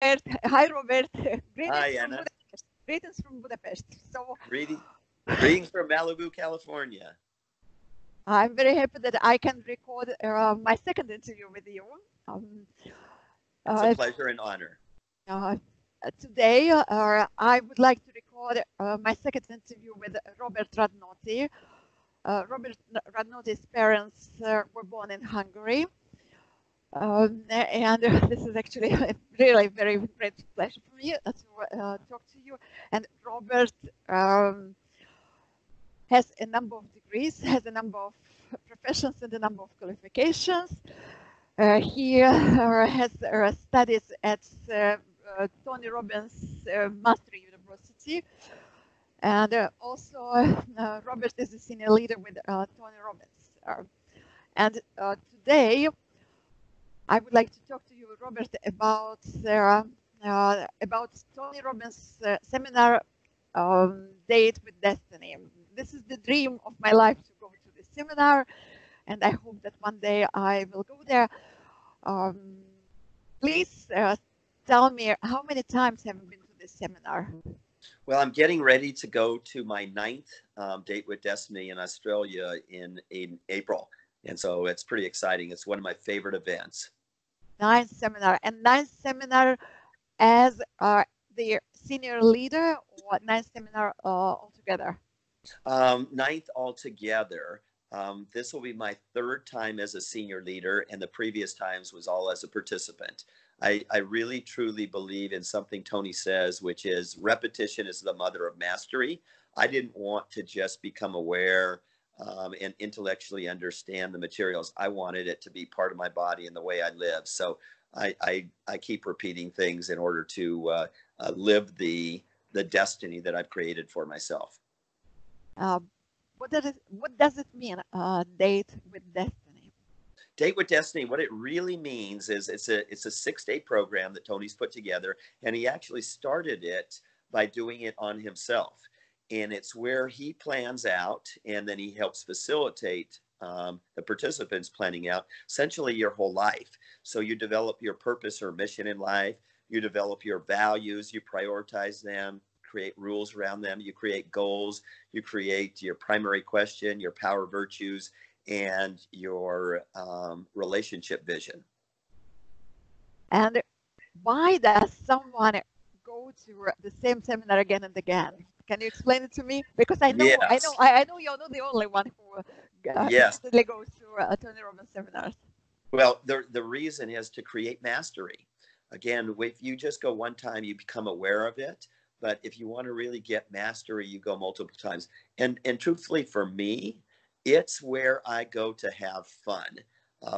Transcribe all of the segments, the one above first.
Robert. Hi, Robert. Hi, Anna. Greetings from Budapest. So, Greetings from Malibu, California. I'm very happy that I can record my second interview with you. It's a pleasure and honor. Today, I would like to record my second interview with Robert Radnoti. Robert Radnoti's parents were born in Hungary. And this is actually a really very great pleasure for me to talk to you. And Robert has a number of degrees, has a number of professions and a number of qualifications. He has studies at Tony Robbins Mastery University. And also Robert is a senior leader with Tony Robbins. And today, I would like to talk to you, Robert, about Tony Robbins' seminar, Date with Destiny. This is the dream of my life, to go to this seminar, and I hope that one day I will go there. Please tell me, how many times have you been to this seminar? Well, I'm getting ready to go to my 9th Date with Destiny in Australia in April. And so it's pretty exciting. It's one of my favorite events. 9th seminar. And 9th seminar as the senior leader, or 9th seminar altogether? 9th altogether. This will be my 3rd time as a senior leader, and the previous times was all as a participant. I really, truly believe in something Tony says, which is repetition is the mother of mastery. I didn't want to just become aware and intellectually understand the materials. I wanted it to be part of my body and the way I live. So I keep repeating things in order to live the destiny that I've created for myself. What does it mean, Date with Destiny? Date with Destiny, what it really means is it's a 6-day program that Tony's put together, and he actually started it by doing it on himself. And it's where he plans out, and then he helps facilitate the participants planning out essentially your whole life. So you develop your purpose or mission in life, you develop your values, you prioritize them, create rules around them, you create goals, you create your primary question, your power virtues, and your relationship vision. And why does someone go to the same seminar again and again? Can you explain it to me? Because I know, yes. I know you're not the only one who constantly goes to Tony Robbins seminars. Well, the reason is to create mastery. Again, if you just go one time, you become aware of it. But if you want to really get mastery, you go multiple times. And truthfully, for me, it's where I go to have fun.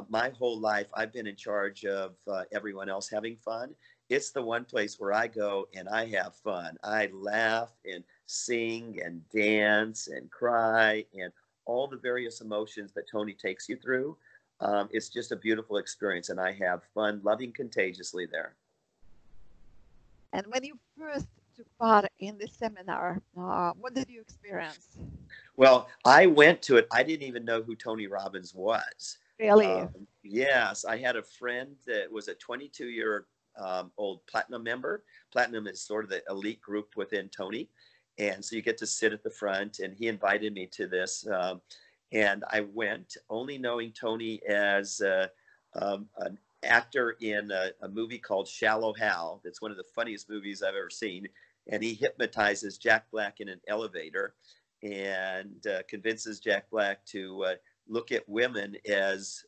My whole life, I've been in charge of everyone else having fun. It's the one place where I go and I have fun. I laugh and sing and dance and cry and all the various emotions that Tony takes you through. It's just a beautiful experience, and I have fun, loving contagiously there. And when you first took part in this seminar, what did you experience? Well, I went to it. I didn't even know who Tony Robbins was. Really? Yes. I had a friend that was a 22-year old platinum member. Platinum is sort of the elite group within Tony. And so you get to sit at the front, and he invited me to this. And I went only knowing Tony as an actor in a movie called Shallow Hal. That's one of the funniest movies I've ever seen. And he hypnotizes Jack Black in an elevator and convinces Jack Black to look at women as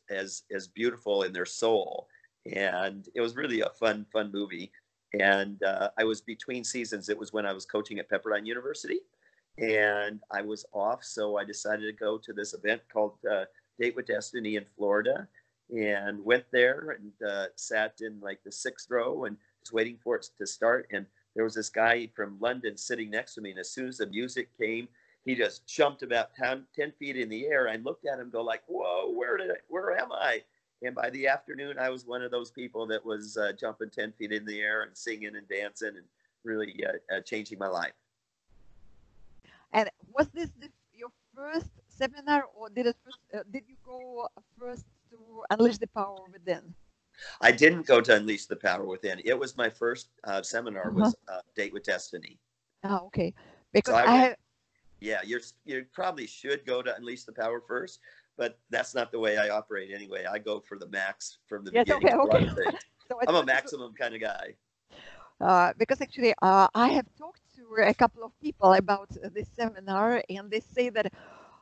beautiful in their soul. And it was really a fun movie. And I was between seasons. It was when I was coaching at Pepperdine University, and I was off. So I decided to go to this event called Date with Destiny in Florida, and went there and sat in like the 6th row and was waiting for it to start. And there was this guy from London sitting next to me. And as soon as the music came, he just jumped about 10 feet in the air. I looked at him, go like, whoa, where am I? And by the afternoon, I was one of those people that was jumping 10 feet in the air and singing and dancing and really changing my life. And was this your first seminar, or did you go first to Unleash the Power Within? I didn't go to Unleash the Power Within. It was my first seminar was Date with Destiny. Oh, okay. So Because I I went, have, yeah, you probably should go to Unleash the Power first, but that's not the way I operate anyway. I go for the max from the yes, beginning okay, of a lot okay. of things. So I I'm a thought maximum kind of guy. because actually I have talked to a couple of people about this seminar, and they say that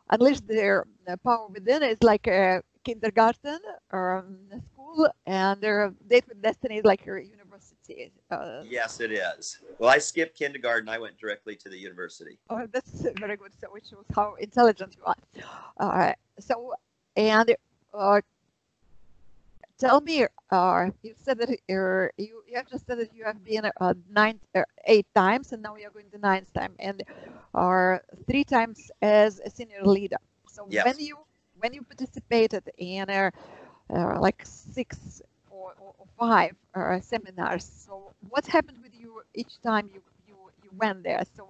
Unleash their power within is like a kindergarten or school, and their Date with Destiny is like a university. Yes, it is. Well, I skipped kindergarten. I went directly to the university. Oh, that's very good. So it shows how intelligent you are. So, and tell me, you said that you have just said that you have been 8 times, and now you're going the ninth time, and are 3 times as a senior leader. So Yes. when you participated in like 6 or 5 seminars, so what happened with you each time you went there? So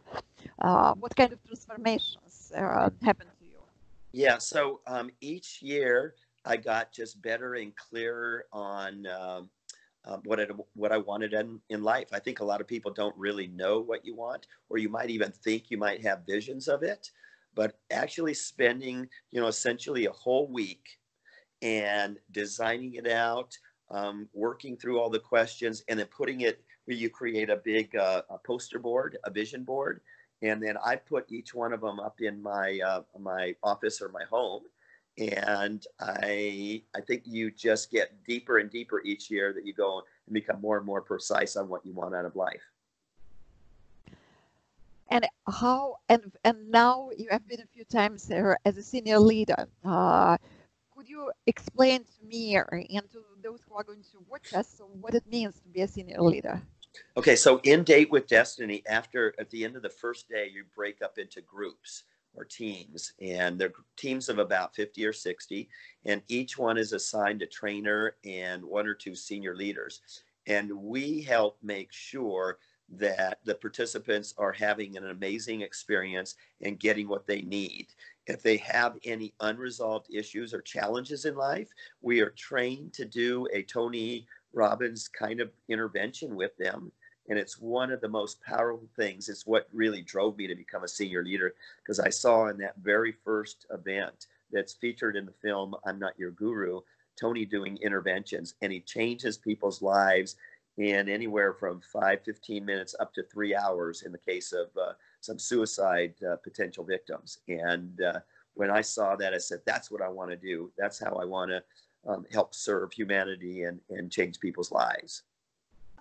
what kind of transformations happened to you? Yeah. So each year I got just better and clearer on what I wanted in life. I think a lot of people don't really know what you want, or you might even think you might have visions of it, but actually spending, essentially a whole week and designing it out, working through all the questions, and then putting it where you create a big a poster board, a vision board, and then I put each one of them up in my office or my home. And I think you just get deeper and deeper each year that you go and become more and more precise on what you want out of life. And how and now you have been a few times there as a senior leader. Could you explain to me and to those who are going to watch us what it means to be a senior leader? Okay, so in Date with Destiny, at the end of the first day, you break up into groups or teams, and they're teams of about 50 or 60, and each one is assigned a trainer and 1 or 2 senior leaders. And we help make sure that the participants are having an amazing experience and getting what they need. If they have any unresolved issues or challenges in life, we are trained to do a Tony Robbins kind of intervention with them. And it's one of the most powerful things. It's what really drove me to become a senior leader, because I saw in that very first event that's featured in the film, I'm Not Your Guru, Tony doing interventions, and he changes people's lives in anywhere from 5-15 minutes up to 3 hours in the case of some suicide potential victims. And when I saw that, I said, that's what I want to do. That's how I want to help serve humanity and change people's lives.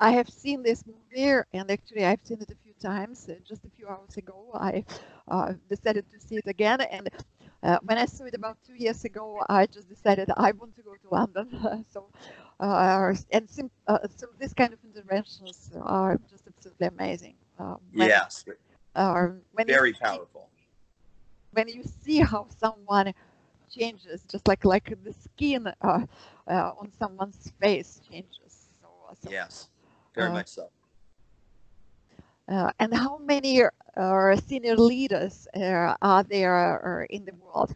I have seen this movie, and actually I've seen it a few times. Just a few hours ago, I decided to see it again. And when I saw it about 2 years ago, I just decided I want to go to London. So this kind of interventions are just absolutely amazing. Yes, When very powerful. When you see how someone changes, just like the skin on someone's face changes. So yes, very much so. And how many senior leaders are there in the world?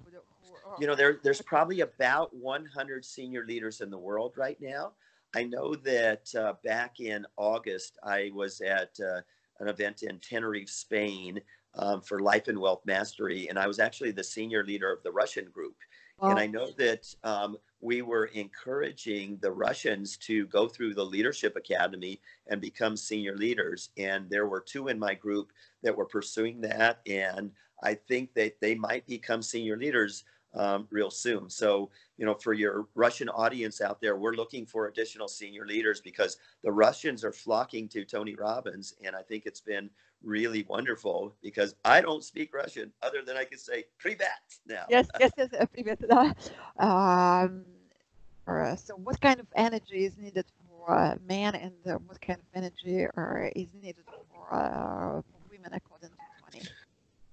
There's probably about 100 senior leaders in the world right now. I know that back in August, I was at an event in Tenerife, Spain, for Life and Wealth Mastery, and I was actually the senior leader of the Russian group. Wow. And I know that we were encouraging the Russians to go through the Leadership Academy and become senior leaders. And there were 2 in my group that were pursuing that. And I think that they might become senior leaders real soon. So, for your Russian audience out there, we're looking for additional senior leaders because the Russians are flocking to Tony Robbins. And I think it's been really wonderful because I don't speak Russian other than I can say privat now. Yes, privet. So what kind of energy is needed for a man, and what kind of energy is needed for women according to Tony?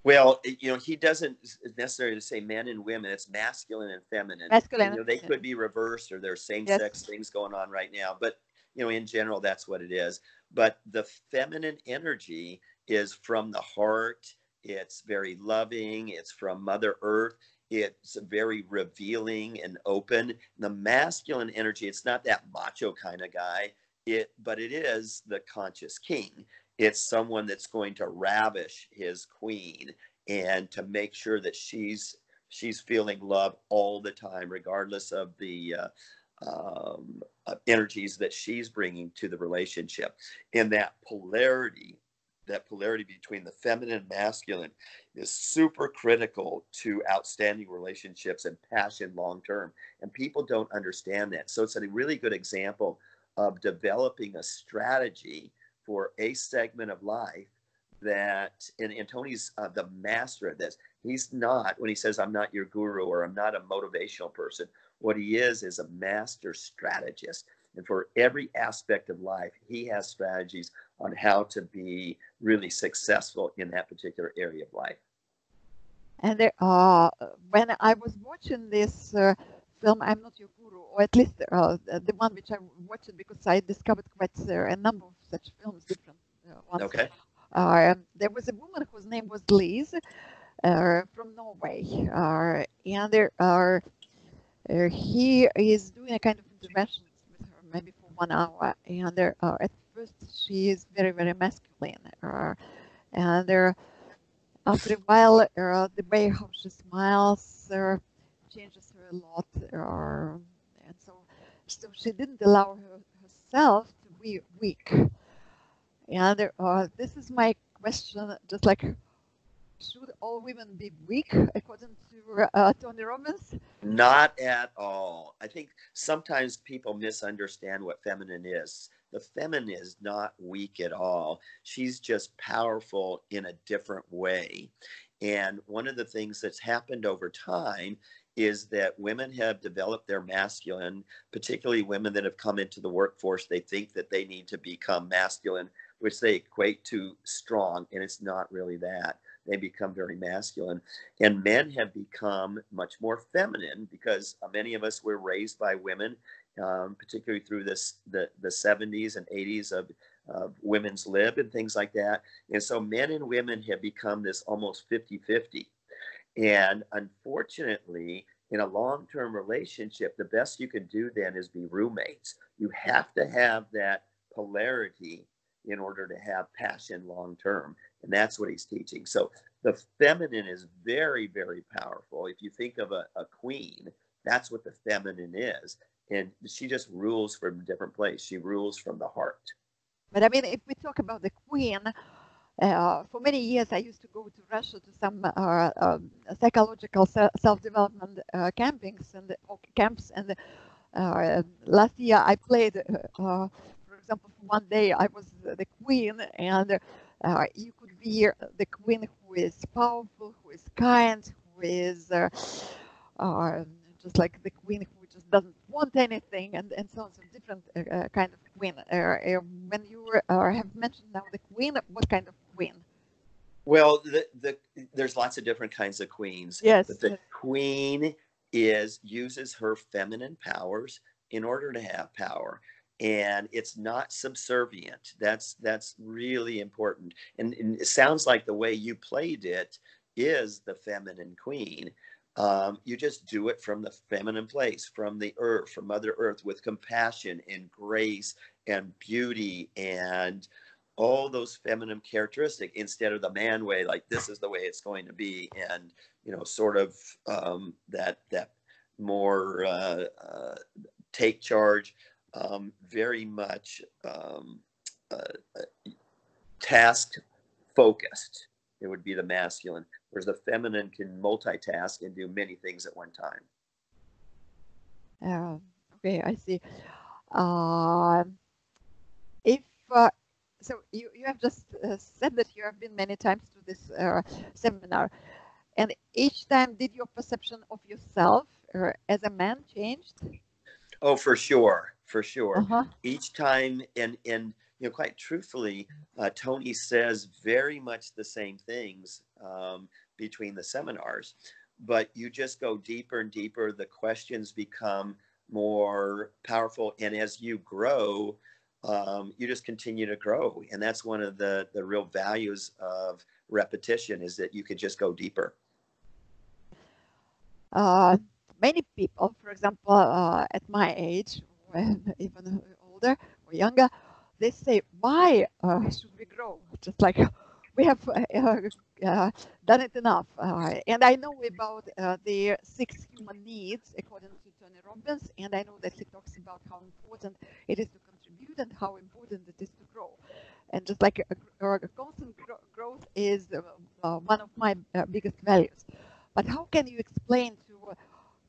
Well, he doesn't necessarily say men and women. It's masculine and feminine. They could be reversed, or there's same-sex things going on right now. But, in general, that's what it is. But the feminine energy is from the heart. It's very loving. It's from Mother Earth. It's very revealing and open. The masculine energy, it's not that macho kind of guy, but it is the conscious king. It's someone that's going to ravish his queen and to make sure that she's feeling love all the time, regardless of the energies that she's bringing to the relationship. And that polarity between the feminine and masculine is super critical to outstanding relationships and passion long term. And people don't understand that. So it's a really good example of developing a strategy for a segment of life that, and Tony's the master of this. He's not, when he says, I'm not your guru or I'm not a motivational person, what he is a master strategist. And for every aspect of life, he has strategies on how to be really successful in that particular area of life. And when I was watching this film, I'm Not Your Guru, or at least the one which I watched because I discovered quite a number of such films, different ones. Okay. There was a woman whose name was Liz from Norway, and he is doing a kind of intervention with her, maybe for 1 hour. And at first she is very, very masculine, and after a while, the way how she smiles changes her a lot, and so she didn't allow herself to be weak. And this is my question, just like, should all women be weak, according to Tony Robbins? Not at all. I think sometimes people misunderstand what feminine is. The feminine is not weak at all. She's just powerful in a different way. And one of the things that's happened over time is that women have developed their masculine, particularly women that have come into the workforce. They think that they need to become masculine, which they equate to strong, and it's not really that. They become very masculine. And men have become much more feminine because many of us were raised by women, particularly through the 70s and 80s of women's lib and things like that. And so men and women have become this almost 50-50. And unfortunately, in a long-term relationship, the best you can do then is be roommates. You have to have that polarity in order to have passion long-term. And that's what he's teaching. So the feminine is very, very powerful. If you think of a queen, that's what the feminine is. And she just rules from a different place. She rules from the heart. But I mean, if we talk about the queen, for many years I used to go to Russia to some psychological self-development camps, and last year I played, for example, for one day I was the queen, and you could be the queen who is powerful, who is kind, who is just like the queen who just doesn't want anything, and so on. So different kind of queen. When you have mentioned now the queen, what kind of queen? Well, there's lots of different kinds of queens. Yes. But the queen uses her feminine powers in order to have power. And it's not subservient. That's really important. And it sounds like the way you played it is the feminine queen. You just do it from the feminine place, from the earth, from Mother Earth, with compassion and grace and beauty and all those feminine characteristics, instead of the man way, like this is the way it's going to be, and sort of that more take charge, very much task focused. It would be the masculine, whereas the feminine can multitask and do many things at one time. Okay, I see. So you have just said that you have been many times to this seminar, and each time did your perception of yourself as a man changed? Oh, for sure. Uh-huh. Each time, and quite truthfully, Tony says very much the same things between the seminars, but you just go deeper and deeper. The questions become more powerful, and as you grow, you just continue to grow. And that's one of the real values of repetition, is that you can just go deeper. uh, many people, for example, at my age, when even older or younger, they say, why should we grow? Just like we have done it enough. And I know about the 6 human needs, according to Tony Robbins, and I know that he talks about how important it is to contribute and how important it is to grow. And just like constant growth is one of my biggest values. But how can you explain to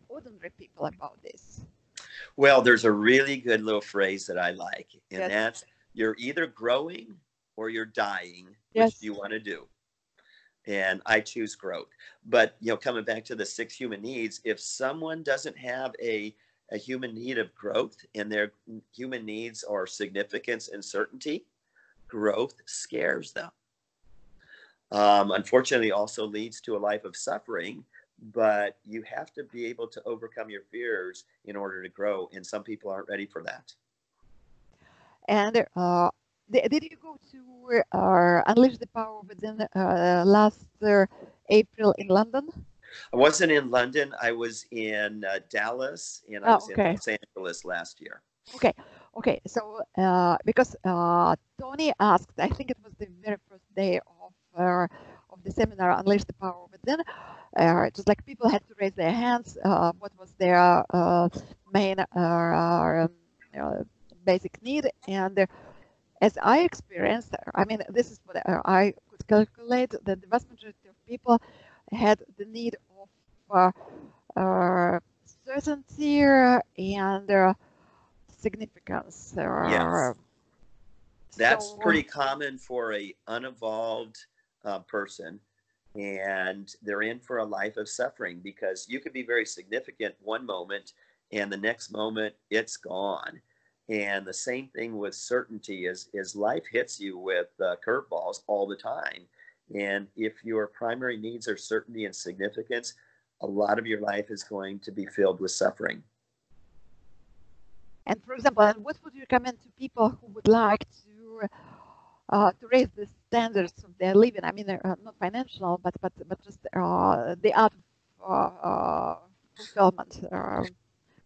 ordinary people about this? Well, there's a really good little phrase that I like, and Yes. that's you're either growing or you're dying. Which Yes. do you want to do? And I choose growth. But coming back to the 6 human needs, if someone doesn't have a human need of growth and their human needs are significance and certainty, growth scares them. Unfortunately, also leads to a life of suffering, but you have to be able to overcome your fears in order to grow, and some people aren't ready for that. And did you go to Unleash the Power Within last April in London? I wasn't in London. I was in Dallas, and I was in Los Angeles last year. Okay. So because Tony asked, I think it was the very first day of the seminar, Unleash the Power Within. Just like people had to raise their hands. What was their main basic need? And as I experienced, I mean, this is what I could calculate, that the vast majority of people had the need of certainty and significance. Yes. That's pretty common for a unevolved person, and they're in for a life of suffering, because you could be very significant one moment and the next moment it's gone. And the same thing with certainty is life hits you with curveballs all the time. And if your primary needs are certainty and significance, a lot of your life is going to be filled with suffering. And for example, what would you recommend to people who would like to raise the standards of their living? I mean, not financial, but just the art of fulfillment.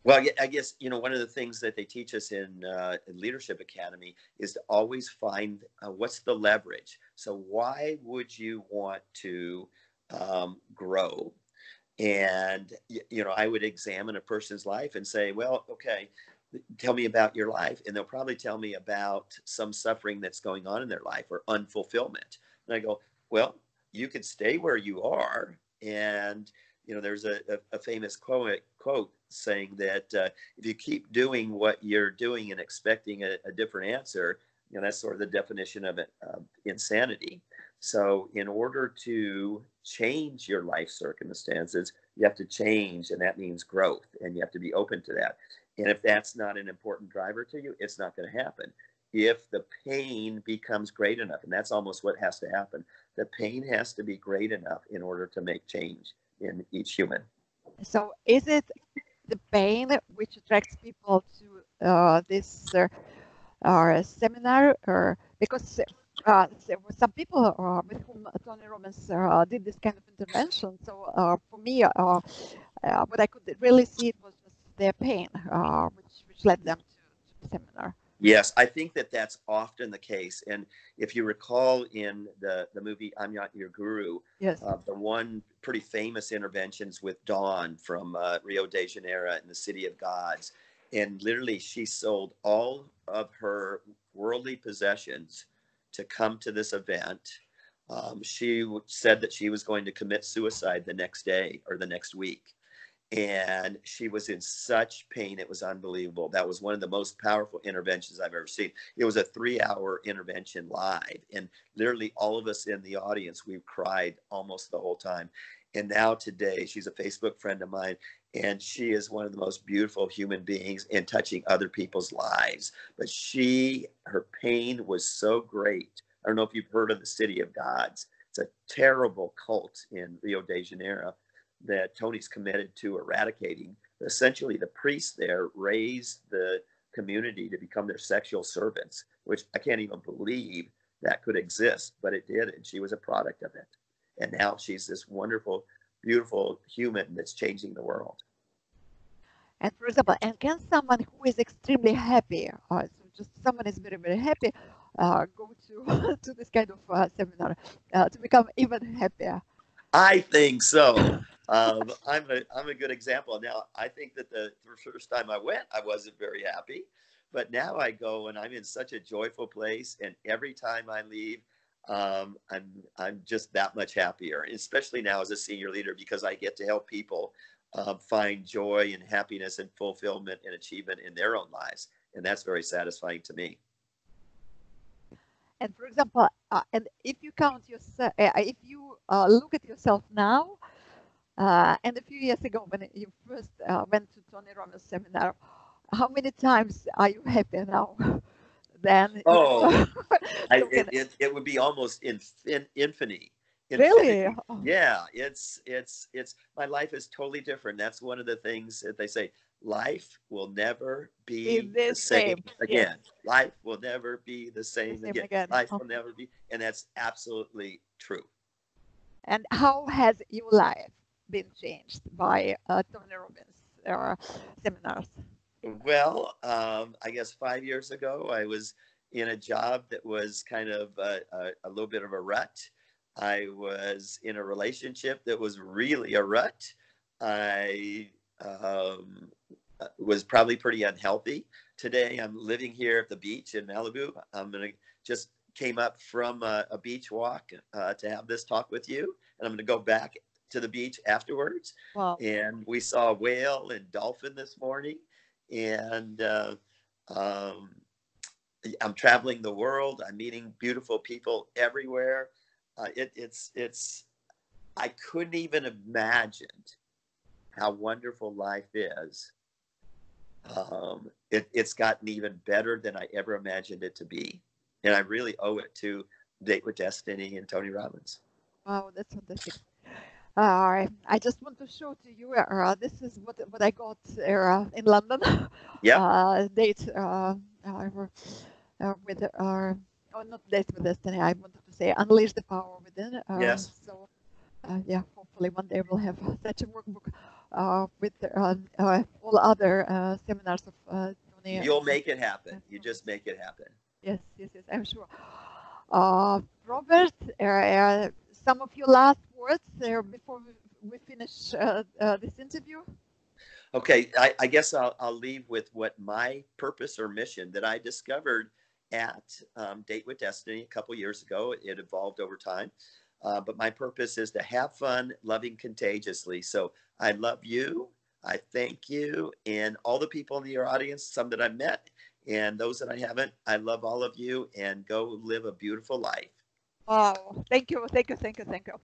Well, I guess, one of the things that they teach us in Leadership Academy is to always find what's the leverage. So why would you want to grow? And, I would examine a person's life and say, well, okay, tell me about your life. And they'll probably tell me about some suffering that's going on in their life or unfulfillment. And I go, well, you could stay where you are. And, there's a famous quote saying that if you keep doing what you're doing and expecting a different answer, that's sort of the definition of insanity. So in order to change your life circumstances, you have to change, and that means growth, and you have to be open to that. And if that's not an important driver to you, it's not going to happen. If the pain becomes great enough, and that's almost what has to happen, the pain has to be great enough in order to make change in each human. So is it the pain which attracts people to this seminar? Because some people with whom Tony Robbins did this kind of intervention. So for me, what I could really see it was just their pain, which led them to the seminar. Yes, I think that that's often the case. And if you recall in the movie I'm Not Your Guru, yes, the one pretty famous interventions with Dawn from Rio de Janeiro in the City of Gods. And literally she sold all of her worldly possessions to come to this event. She said that she was going to commit suicide the next day or the next week. And she was in such pain. It was unbelievable. That was one of the most powerful interventions I've ever seen. It was a 3-hour intervention live. And literally all of us in the audience, we cried almost the whole time. And now today, she's a Facebook friend of mine, and she is one of the most beautiful human beings in touching other people's lives. But her pain was so great. I don't know if you've heard of the City of Gods. It's a terrible cult in Rio de Janeiro that Tony's committed to eradicating. Essentially, the priests there raised the community to become their sexual servants, which I can't even believe that could exist, but it did, and she was a product of it. And now she's this wonderful, beautiful human that's changing the world. And for example, and can someone who is extremely happy, so just someone is very, very happy, go to to this kind of seminar to become even happier? I think so. I'm a good example. Now, I think that the first time I went, I wasn't very happy, but now I go and I'm in such a joyful place, and every time I leave, I'm just that much happier, especially now as a senior leader, because I get to help people find joy and happiness and fulfillment and achievement in their own lives, and that's very satisfying to me. And for example, and if you count yourself, if you look at yourself now, and a few years ago when you first went to Tony Robbins seminar, how many times are you happier now than? Oh, it would be almost infinity. Really? Oh. Yeah, it's my life is totally different. That's one of the things that they say. Life will never be the same again. Yes. Life will never be the same again. Life will never be, and that's absolutely true. And how has your life been changed by Tony Robbins seminars? Well, I guess 5 years ago, I was in a job that was kind of a little bit of a rut. I was in a relationship that was really a rut. I was probably pretty unhealthy. Today, I'm living here at the beach in Malibu. Just came up from a beach walk to have this talk with you, and I'm going to go back to the beach afterwards. Wow. And we saw a whale and dolphin this morning, and I'm traveling the world. I'm meeting beautiful people everywhere. I couldn't even imagine how wonderful life is. It's gotten even better than I ever imagined it to be. And I really owe it to Date with Destiny and Tony Robbins. Wow, that's fantastic. I just want to show to you, this is what I got in London. Yeah. Date with, not Date with Destiny, I wanted to say Unleash the Power Within. Yes. So, yeah, hopefully one day we'll have such a workbook with all other seminars of Tony. You'll make it happen. You just make it happen. Yes, I'm sure. Robert, some of your last words before we finish this interview? Okay, I guess I'll leave with what my purpose or mission that I discovered at Date with Destiny a couple years ago. It evolved over time. But my purpose is to have fun, loving contagiously. So I love you. I thank you. And all the people in your audience, some that I've met and those that I haven't, I love all of you, and go live a beautiful life. Wow. Thank you.